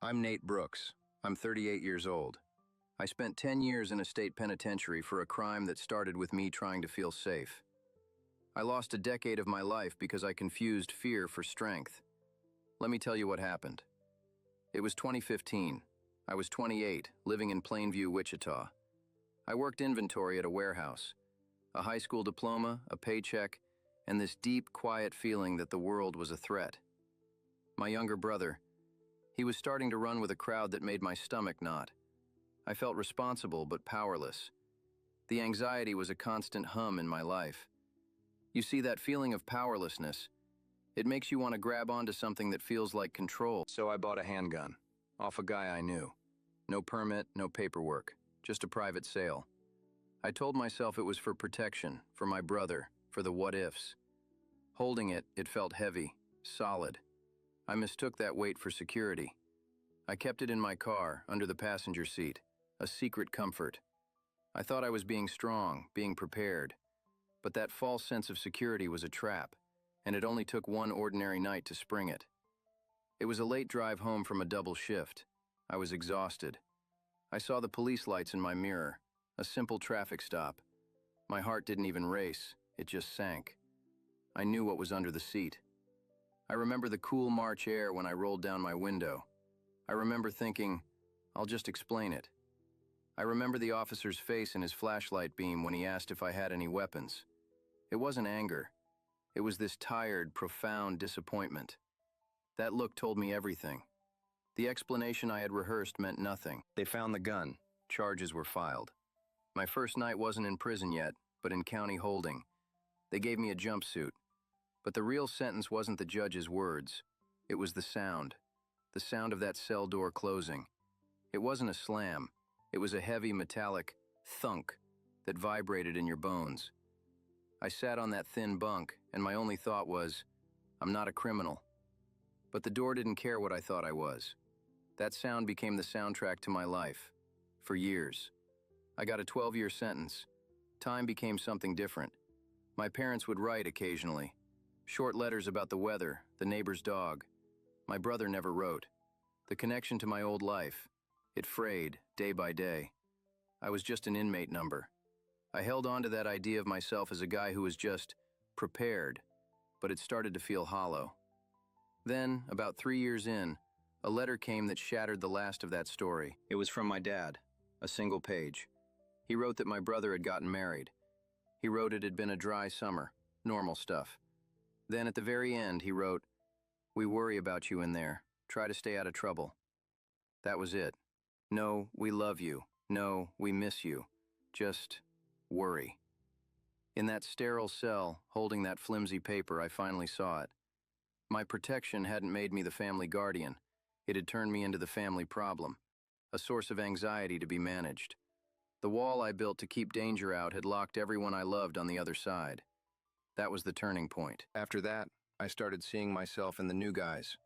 I'm Nate Brooks. I'm 38 years old. I spent 10 years in a state penitentiary for a crime that started with me trying to feel safe. I lost a decade of my life because I confused fear for strength. Let me tell you what happened. It was 2015. I was 28, living in Plainview, Wichita. I worked inventory at a warehouse. A high school diploma, a paycheck, and this deep, quiet feeling that the world was a threat. My younger brother, he was starting to run with a crowd that made my stomach knot. I felt responsible but powerless. The anxiety was a constant hum in my life. You see, that feeling of powerlessness, it makes you want to grab onto something that feels like control. So I bought a handgun, off a guy I knew. No permit, no paperwork, just a private sale. I told myself it was for protection, for my brother, for the what-ifs. Holding it, it felt heavy, solid. I mistook that weight for security. I kept it in my car, under the passenger seat, a secret comfort. I thought I was being strong, being prepared. But that false sense of security was a trap, and it only took one ordinary night to spring it. It was a late drive home from a double shift. I was exhausted. I saw the police lights in my mirror, a simple traffic stop. My heart didn't even race, it just sank. I knew what was under the seat. I remember the cool March air when I rolled down my window. I remember thinking, I'll just explain it. I remember the officer's face in his flashlight beam when he asked if I had any weapons. It wasn't anger. It was this tired, profound disappointment. That look told me everything. The explanation I had rehearsed meant nothing. They found the gun. Charges were filed. My first night wasn't in prison yet, but in county holding. They gave me a jumpsuit. But the real sentence wasn't the judge's words. It was the sound of that cell door closing. It wasn't a slam. It was a heavy metallic thunk that vibrated in your bones. I sat on that thin bunk, and my only thought was, I'm not a criminal. But the door didn't care what I thought I was. That sound became the soundtrack to my life. For years. I got a 12-year sentence. Time became something different. My parents would write occasionally. Short letters about the weather, the neighbor's dog. My brother never wrote. The connection to my old life, it frayed day by day. I was just an inmate number. I held on to that idea of myself as a guy who was just prepared, but it started to feel hollow. Then, about 3 years in, a letter came that shattered the last of that story. It was from my dad, a single page. He wrote that my brother had gotten married. He wrote it had been a dry summer, normal stuff. Then at the very end, he wrote, "We worry about you in there. Try to stay out of trouble." That was it. No, we love you. No, we miss you. Just worry. In that sterile cell, holding that flimsy paper, I finally saw it. My protection hadn't made me the family guardian. It had turned me into the family problem, a source of anxiety to be managed. The wall I built to keep danger out had locked everyone I loved on the other side. That was the turning point. After that, I started seeing myself in the new guys,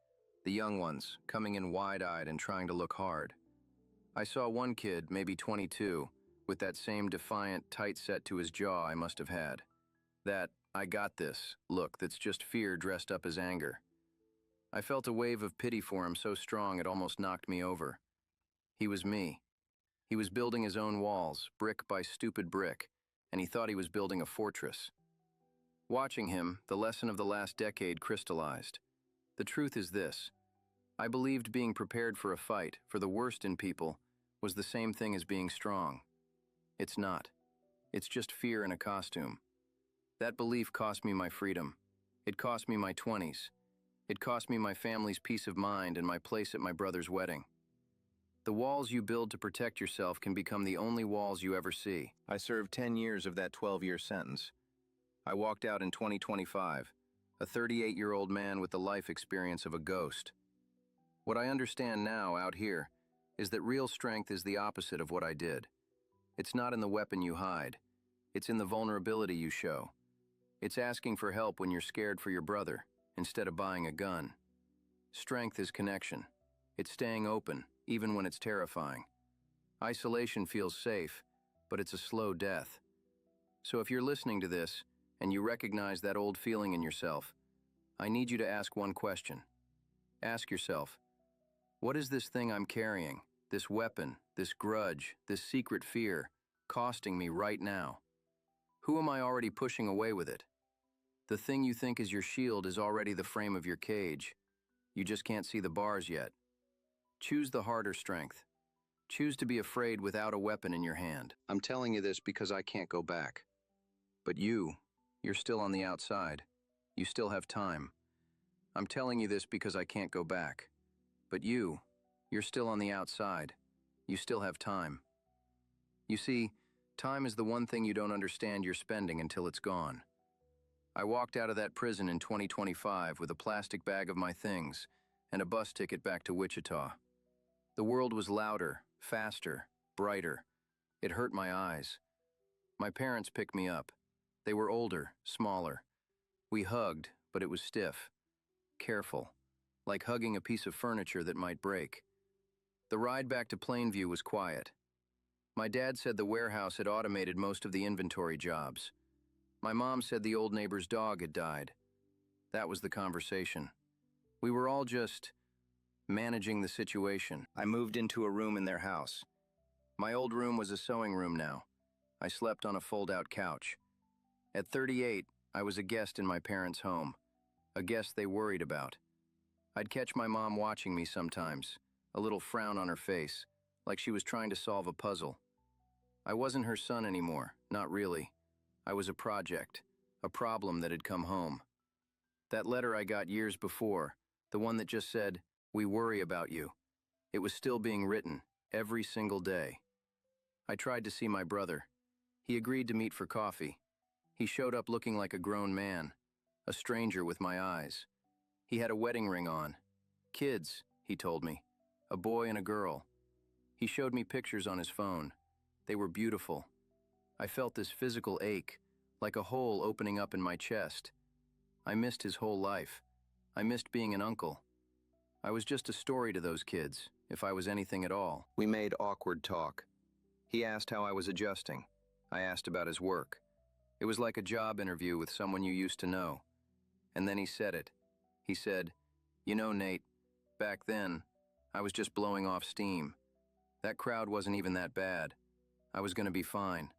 the young ones, coming in wide-eyed and trying to look hard. I saw one kid, maybe 22, with that same defiant, tight set to his jaw I must have had. That, I got this, look that's just fear dressed up as anger. I felt a wave of pity for him so strong it almost knocked me over. He was me. He was building his own walls, brick by stupid brick, and he thought he was building a fortress. Watching him, the lesson of the last decade crystallized. The truth is this. I believed being prepared for a fight, for the worst in people, was the same thing as being strong. It's not. It's just fear in a costume. That belief cost me my freedom. It cost me my 20s. It cost me my family's peace of mind and my place at my brother's wedding. The walls you build to protect yourself can become the only walls you ever see. I served 10 years of that 12-year sentence. I walked out in 2025, a 38-year-old man with the life experience of a ghost. What I understand now, out here, is that real strength is the opposite of what I did. It's not in the weapon you hide. It's in the vulnerability you show. It's asking for help when you're scared for your brother, instead of buying a gun. Strength is connection. It's staying open, even when it's terrifying. Isolation feels safe, but it's a slow death. So if you're listening to this, and you recognize that old feeling in yourself, I need you to ask one question. Ask yourself, What is this thing I'm carrying, this weapon, this grudge, this secret fear, costing me right now? Who am I already pushing away with it? The thing you think is your shield is already the frame of your cage. You just can't see the bars yet. Choose the harder strength. Choose to be afraid without a weapon in your hand. I'm telling you this because I can't go back. But you're still on the outside. You still have time. I'm telling you this because I can't go back. But you're still on the outside. You still have time. You see, time is the one thing you don't understand you're spending until it's gone. I walked out of that prison in 2025 with a plastic bag of my things and a bus ticket back to Wichita. The world was louder, faster, brighter. It hurt my eyes. My parents picked me up. They were older, smaller. We hugged, but it was stiff. Careful, like hugging a piece of furniture that might break. The ride back to Plainview was quiet. My dad said the warehouse had automated most of the inventory jobs. My mom said the old neighbor's dog had died. That was the conversation. We were all just managing the situation. I moved into a room in their house. My old room was a sewing room now. I slept on a fold-out couch. At 38, I was a guest in my parents' home, a guest they worried about. I'd catch my mom watching me sometimes, a little frown on her face, like she was trying to solve a puzzle. I wasn't her son anymore, not really. I was a project, a problem that had come home. That letter I got years before, the one that just said, "We worry about you," it was still being written, every single day. I tried to see my brother. He agreed to meet for coffee. He showed up looking like a grown man, a stranger with my eyes. He had a wedding ring on. Kids, he told me, a boy and a girl. He showed me pictures on his phone. They were beautiful. I felt this physical ache, like a hole opening up in my chest. I missed his whole life. I missed being an uncle. I was just a story to those kids, if I was anything at all. We made awkward talk. He asked how I was adjusting. I asked about his work. It was like a job interview with someone you used to know. And then he said it. He said, "You know, Nate, back then, I was just blowing off steam. That crowd wasn't even that bad. I was going to be fine."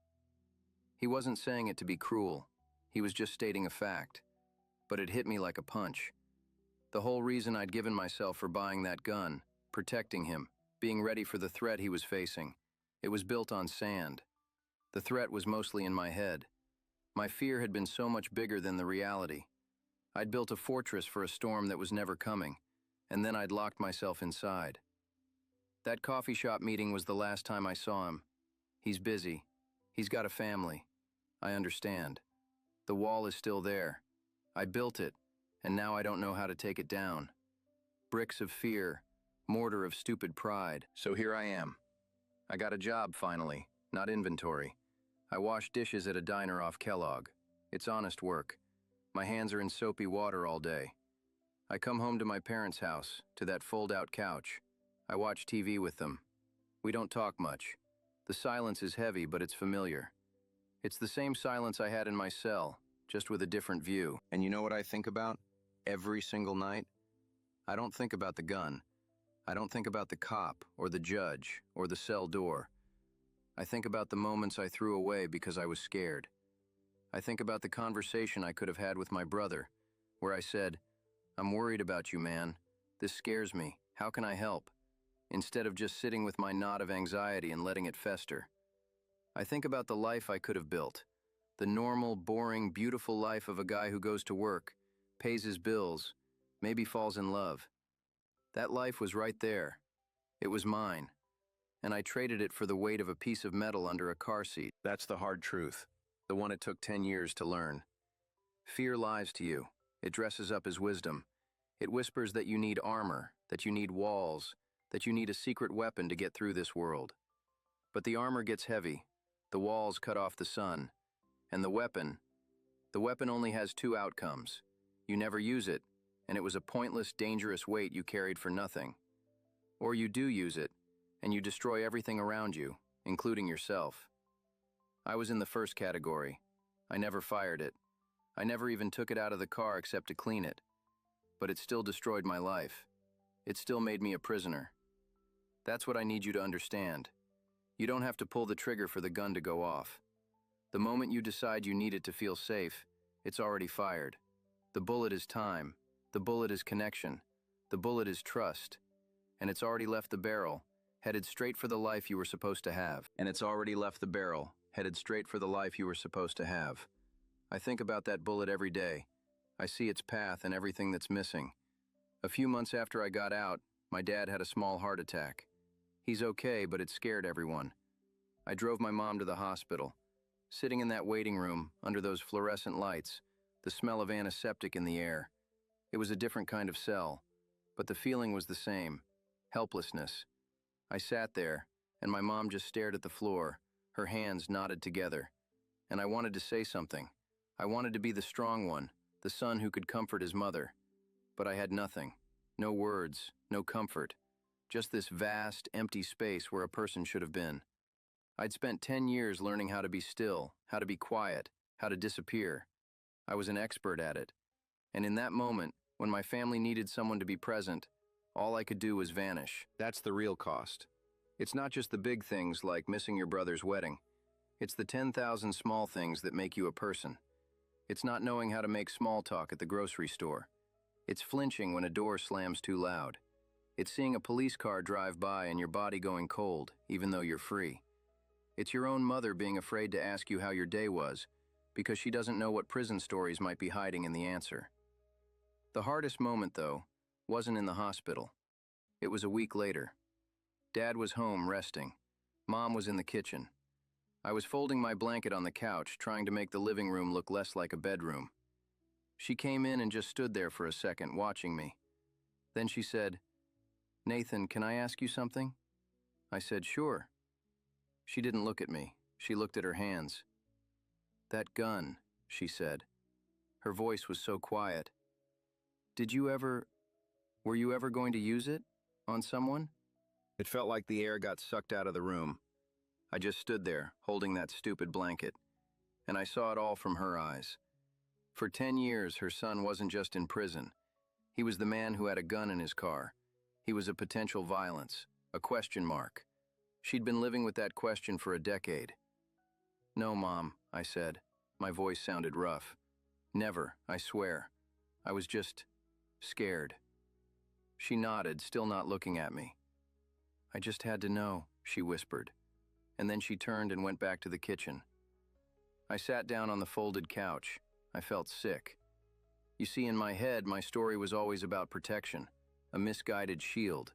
He wasn't saying it to be cruel. He was just stating a fact. But it hit me like a punch. The whole reason I'd given myself for buying that gun, protecting him, being ready for the threat he was facing, it was built on sand. The threat was mostly in my head. My fear had been so much bigger than the reality. I'd built a fortress for a storm that was never coming, and then I'd locked myself inside. That coffee shop meeting was the last time I saw him. He's busy. He's got a family. I understand. The wall is still there. I built it, and now I don't know how to take it down. Bricks of fear, mortar of stupid pride. So here I am. I got a job finally, not inventory. I wash dishes at a diner off Kellogg. It's honest work. My hands are in soapy water all day. I come home to my parents' house, to that fold-out couch. I watch TV with them. We don't talk much. The silence is heavy, but it's familiar. It's the same silence I had in my cell, just with a different view. And you know what I think about? Every single night? I don't think about the gun. I don't think about the cop, or the judge, or the cell door. I think about the moments I threw away because I was scared. I think about the conversation I could have had with my brother, where I said, "I'm worried about you, man. This scares me. How can I help?" Instead of just sitting with my knot of anxiety and letting it fester. I think about the life I could have built. The normal, boring, beautiful life of a guy who goes to work, pays his bills, maybe falls in love. That life was right there. It was mine. And I traded it for the weight of a piece of metal under a car seat. That's the hard truth, the one it took 10 years to learn. Fear lies to you. It dresses up as wisdom. It whispers that you need armor, that you need walls, that you need a secret weapon to get through this world. But the armor gets heavy, the walls cut off the sun, and the weapon only has two outcomes. You never use it, and it was a pointless, dangerous weight you carried for nothing. Or you do use it, and you destroy everything around you, including yourself. I was in the first category. I never fired it. I never even took it out of the car except to clean it. But it still destroyed my life. it still made me a prisoner. That's what I need you to understand. You don't have to pull the trigger for the gun to go off. The moment you decide you need it to feel safe, it's already fired. The bullet is time. The bullet is connection. The bullet is trust. And it's already left the barrel, headed straight for the life you were supposed to have. And it's already left the barrel, headed straight for the life you were supposed to have. I think about that bullet every day. I see its path and everything that's missing. A few months after I got out, my dad had a small heart attack. He's okay, but it scared everyone. I drove my mom to the hospital. Sitting in that waiting room, under those fluorescent lights, the smell of antiseptic in the air. It was a different kind of cell, but the feeling was the same. Helplessness. I sat there, and my mom just stared at the floor, her hands knotted together. And I wanted to say something. I wanted to be the strong one, the son who could comfort his mother. But I had nothing. No words, no comfort. Just this vast, empty space where a person should have been. I'd spent 10 years learning how to be still, how to be quiet, how to disappear. I was an expert at it. And in that moment, when my family needed someone to be present, all I could do was vanish. That's the real cost. It's not just the big things like missing your brother's wedding. It's the 10,000 small things that make you a person. It's not knowing how to make small talk at the grocery store. It's flinching when a door slams too loud. It's seeing a police car drive by and your body going cold, even though you're free. It's your own mother being afraid to ask you how your day was, because she doesn't know what prison stories might be hiding in the answer. The hardest moment, though, wasn't in the hospital. It was a week later. Dad was home resting. Mom was in the kitchen. I was folding my blanket on the couch, trying to make the living room look less like a bedroom. She came in and just stood there for a second, watching me. Then she said, "Nathan, can I ask you something?" I said, "Sure." She didn't look at me. She looked at her hands. "That gun," she said. Her voice was so quiet. Were you ever going to use it? On someone?" It felt like the air got sucked out of the room. I just stood there, holding that stupid blanket, and I saw it all from her eyes. For 10 years, her son wasn't just in prison. He was the man who had a gun in his car. He was a potential violence, a question mark. She'd been living with that question for a decade. "No, Mom," I said. My voice sounded rough. "Never, I swear. I was just scared." She nodded, still not looking at me. "I just had to know," she whispered. And then she turned and went back to the kitchen. I sat down on the folded couch. I felt sick. You see, in my head, my story was always about protection, a misguided shield.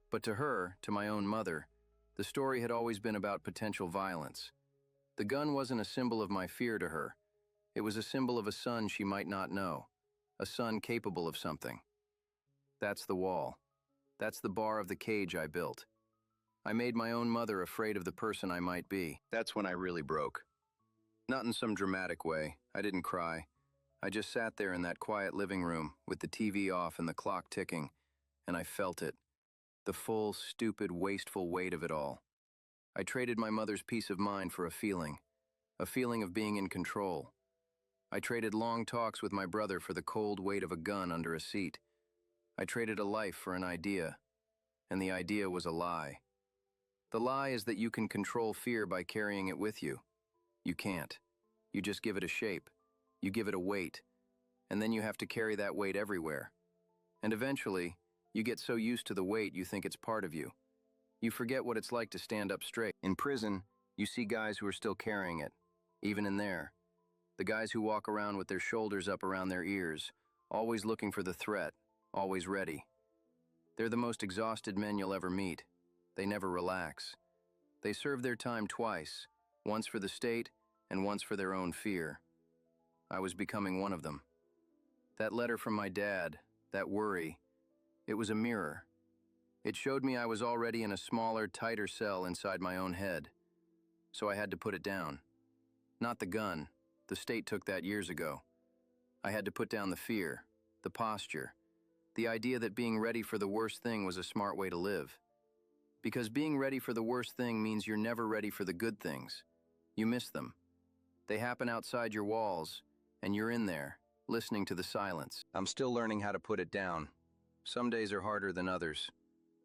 But to her, to my own mother, the story had always been about potential violence. The gun wasn't a symbol of my fear to her. It was a symbol of a son she might not know, a son capable of something. That's the wall. That's the bar of the cage I built. I made my own mother afraid of the person I might be. That's when I really broke. Not in some dramatic way. I didn't cry. I just sat there in that quiet living room with the TV off and the clock ticking, and I felt it. The full, stupid, wasteful weight of it all. I traded my mother's peace of mind for a feeling of being in control. I traded long talks with my brother for the cold weight of a gun under a seat. I traded a life for an idea, and the idea was a lie. The lie is that you can control fear by carrying it with you. You can't. You just give it a shape. You give it a weight. And then you have to carry that weight everywhere. And eventually, you get so used to the weight you think it's part of you. You forget what it's like to stand up straight. In prison, you see guys who are still carrying it, even in there. The guys who walk around with their shoulders up around their ears, always looking for the threat, always ready. They're the most exhausted men you'll ever meet. They never relax. They serve their time twice, once for the state and once for their own fear. I was becoming one of them. That letter from my dad, that worry, it was a mirror. It showed me I was already in a smaller, tighter cell inside my own head. So I had to put it down. Not the gun. The state took that years ago. I had to put down the fear, the posture, the idea that being ready for the worst thing was a smart way to live. Because being ready for the worst thing means you're never ready for the good things. You miss them. They happen outside your walls, and you're in there, listening to the silence. I'm still learning how to put it down. Some days are harder than others.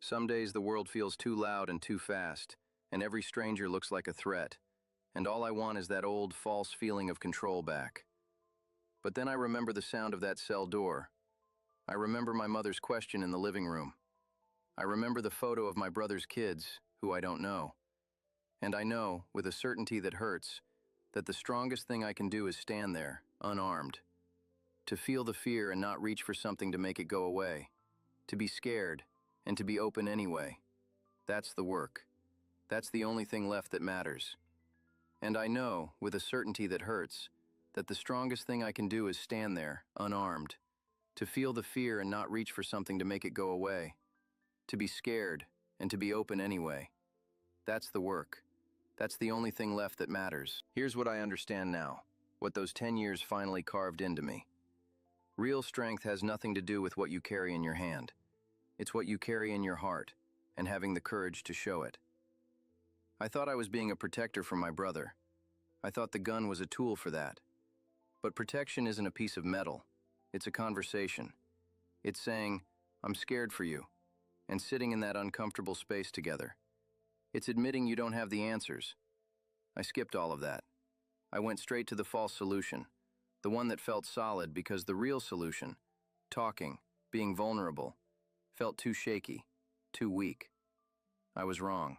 Some days the world feels too loud and too fast, and every stranger looks like a threat, and all I want is that old, false feeling of control back. But then I remember the sound of that cell door. I remember my mother's question in the living room. I remember the photo of my brother's kids, who I don't know. And I know, with a certainty that hurts, that the strongest thing I can do is stand there, unarmed. To feel the fear and not reach for something to make it go away. To be scared, and to be open anyway. That's the work. That's the only thing left that matters. And I know, with a certainty that hurts, that the strongest thing I can do is stand there, unarmed. To feel the fear and not reach for something to make it go away. To be scared, and to be open anyway. That's the work. That's the only thing left that matters. Here's what I understand now, what those 10 years finally carved into me. Real strength has nothing to do with what you carry in your hand. It's what you carry in your heart, and having the courage to show it. I thought I was being a protector for my brother. I thought the gun was a tool for that. But protection isn't a piece of metal. It's a conversation. It's saying, I'm scared for you, and sitting in that uncomfortable space together. It's admitting you don't have the answers. I skipped all of that. I went straight to the false solution, the one that felt solid because the real solution, talking, being vulnerable, felt too shaky, too weak. I was wrong.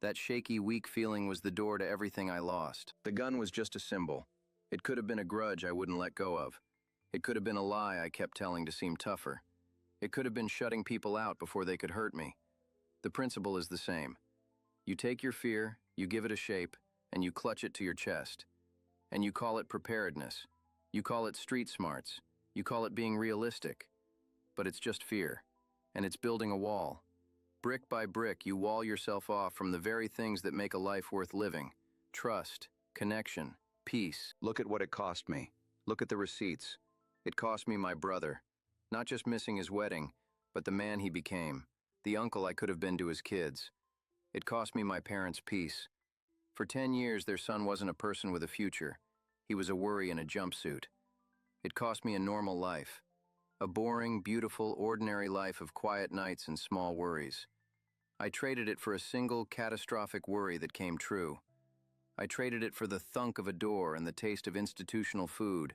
That shaky, weak feeling was the door to everything I lost. The gun was just a symbol. It could have been a grudge I wouldn't let go of. It could have been a lie I kept telling to seem tougher. It could have been shutting people out before they could hurt me. The principle is the same. You take your fear, you give it a shape, and you clutch it to your chest. And you call it preparedness. You call it street smarts. You call it being realistic. But it's just fear. And it's building a wall. Brick by brick, you wall yourself off from the very things that make a life worth living. Trust, connection, peace. Look at what it cost me. Look at the receipts. It cost me my brother. Not just missing his wedding, but the man he became. The uncle I could have been to his kids. It cost me my parents' peace. For 10 years, their son wasn't a person with a future. He was a worry in a jumpsuit. It cost me a normal life. A boring, beautiful, ordinary life of quiet nights and small worries. I traded it for a single, catastrophic worry that came true. I traded it for the thunk of a door and the taste of institutional food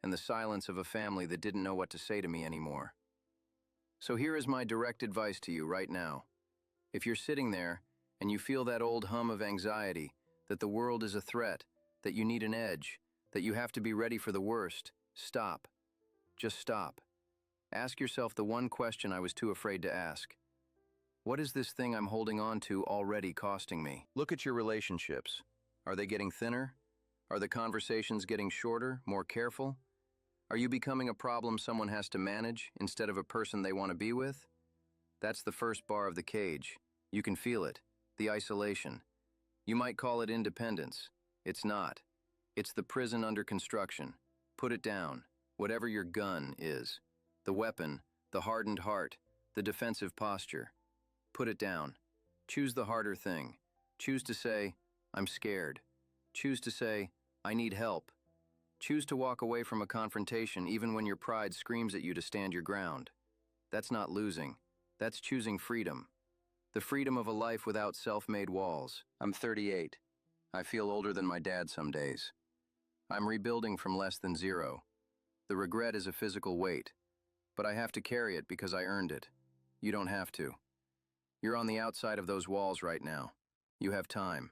and the silence of a family that didn't know what to say to me anymore. So here is my direct advice to you right now. If you're sitting there and you feel that old hum of anxiety, that the world is a threat, that you need an edge, that you have to be ready for the worst, stop. Just stop. Ask yourself the one question I was too afraid to ask. What is this thing I'm holding on to already costing me? Look at your relationships. Are they getting thinner? Are the conversations getting shorter, more careful? Are you becoming a problem someone has to manage instead of a person they want to be with? That's the first bar of the cage. You can feel it, the isolation. You might call it independence. It's not. It's the prison under construction. Put it down, whatever your gun is. The weapon, the hardened heart, the defensive posture. Put it down. Choose the harder thing. Choose to say, I'm scared. Choose to say, I need help. Choose to walk away from a confrontation even when your pride screams at you to stand your ground. That's not losing. That's choosing freedom. The freedom of a life without self-made walls. I'm 38. I feel older than my dad some days. I'm rebuilding from less than zero. The regret is a physical weight, but I have to carry it because I earned it. You don't have to. You're on the outside of those walls right now. You have time.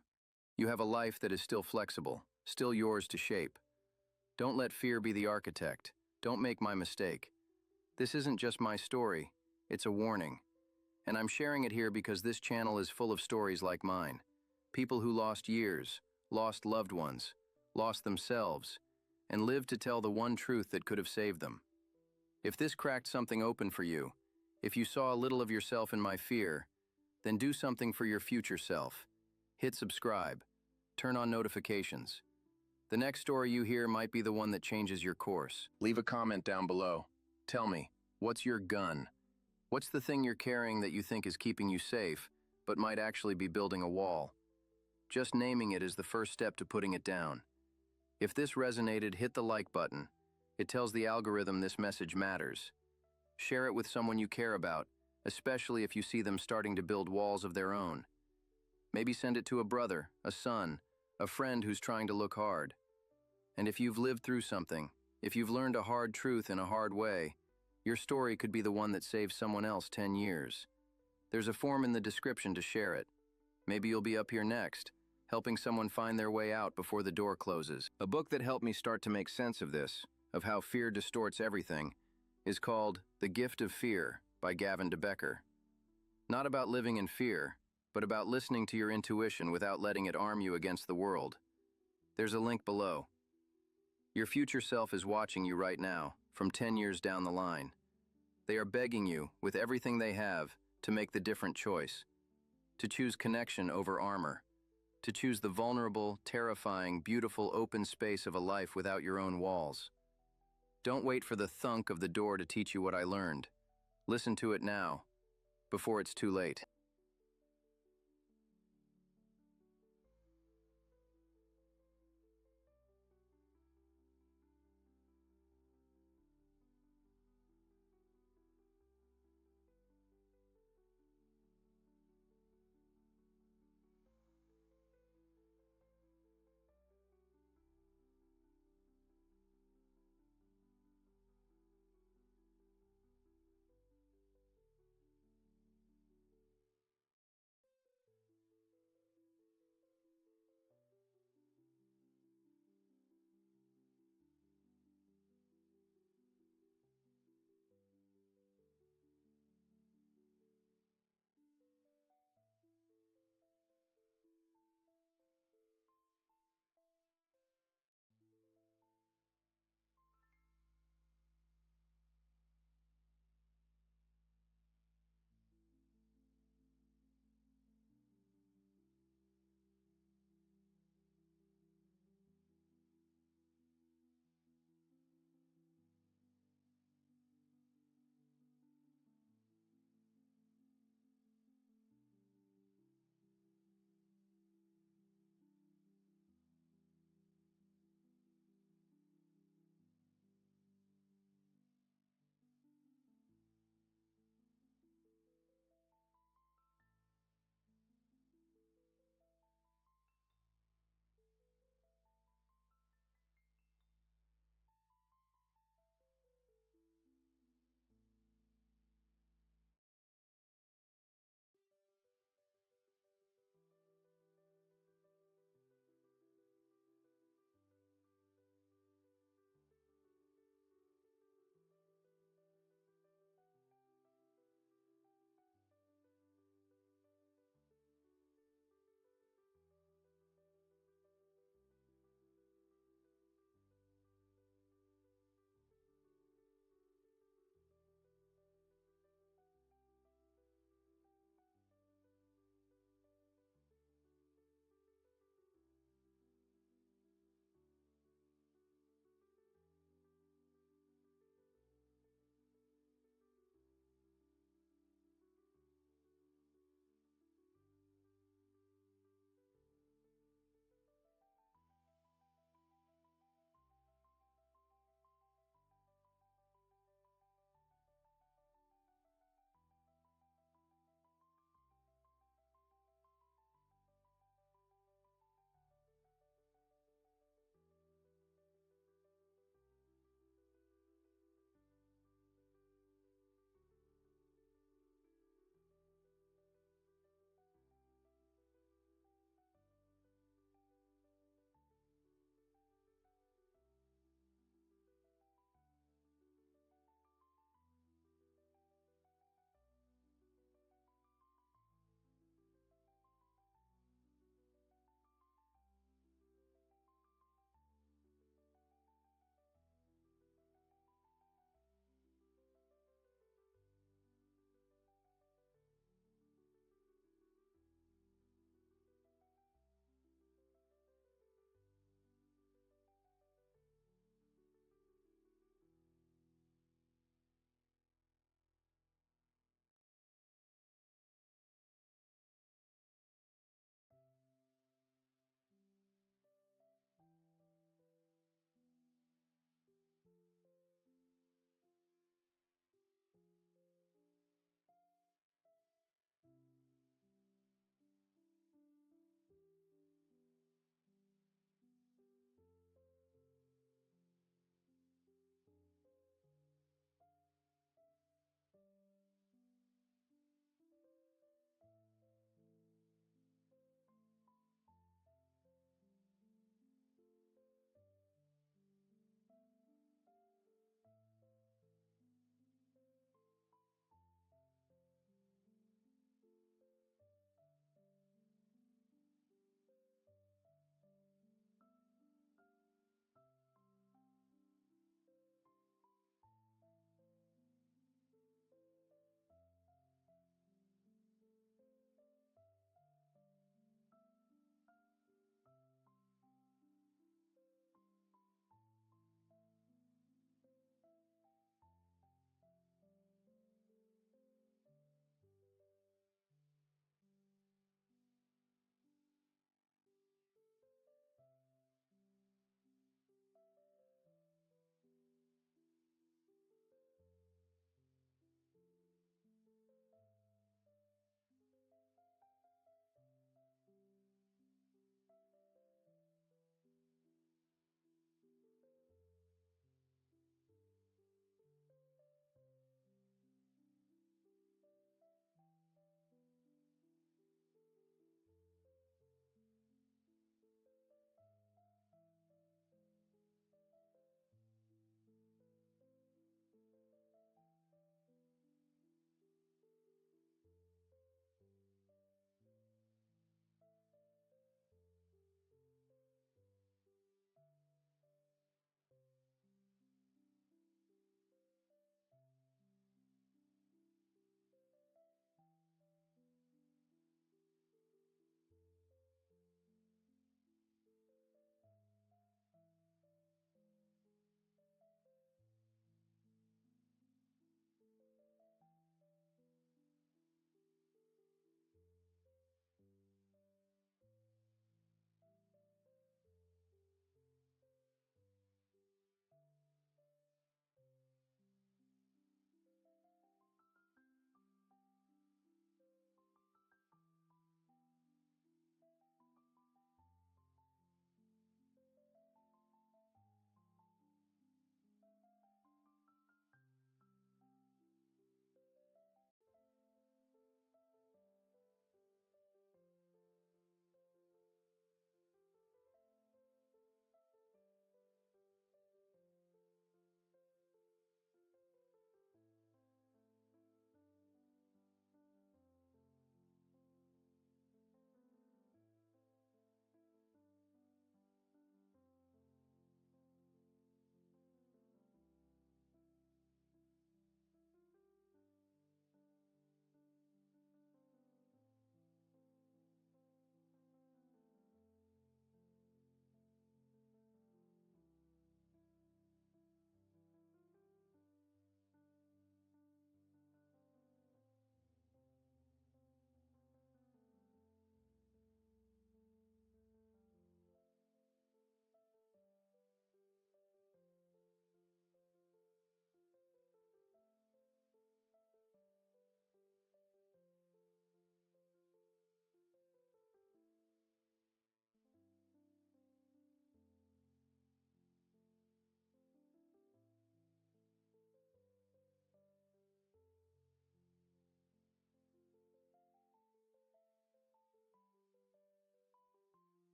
You have a life that is still flexible, still yours to shape. Don't let fear be the architect. Don't make my mistake. This isn't just my story. It's a warning. And I'm sharing it here because this channel is full of stories like mine. People who lost years, lost loved ones, lost themselves, and lived to tell the one truth that could have saved them. If this cracked something open for you, if you saw a little of yourself in my fear, then do something for your future self. Hit subscribe. Turn on notifications. The next story you hear might be the one that changes your course. Leave a comment down below. Tell me, what's your gun? What's the thing you're carrying that you think is keeping you safe, but might actually be building a wall? Just naming it is the first step to putting it down. If this resonated, hit the like button. It tells the algorithm this message matters. Share it with someone you care about, especially if you see them starting to build walls of their own. Maybe send it to a brother, a son, a friend who's trying to look hard. And if you've lived through something, if you've learned a hard truth in a hard way, your story could be the one that saves someone else 10 years. There's a form in the description to share it. Maybe you'll be up here next, helping someone find their way out before the door closes. A book that helped me start to make sense of this, of how fear distorts everything, is called The Gift of Fear by Gavin de Becker. Not about living in fear, but about listening to your intuition without letting it arm you against the world. There's a link below. Your future self is watching you right now, from 10 years down the line. They are begging you, with everything they have, to make the different choice. To choose connection over armor. To choose the vulnerable, terrifying, beautiful open space of a life without your own walls. Don't wait for the thunk of the door to teach you what I learned. Listen to it now, before it's too late.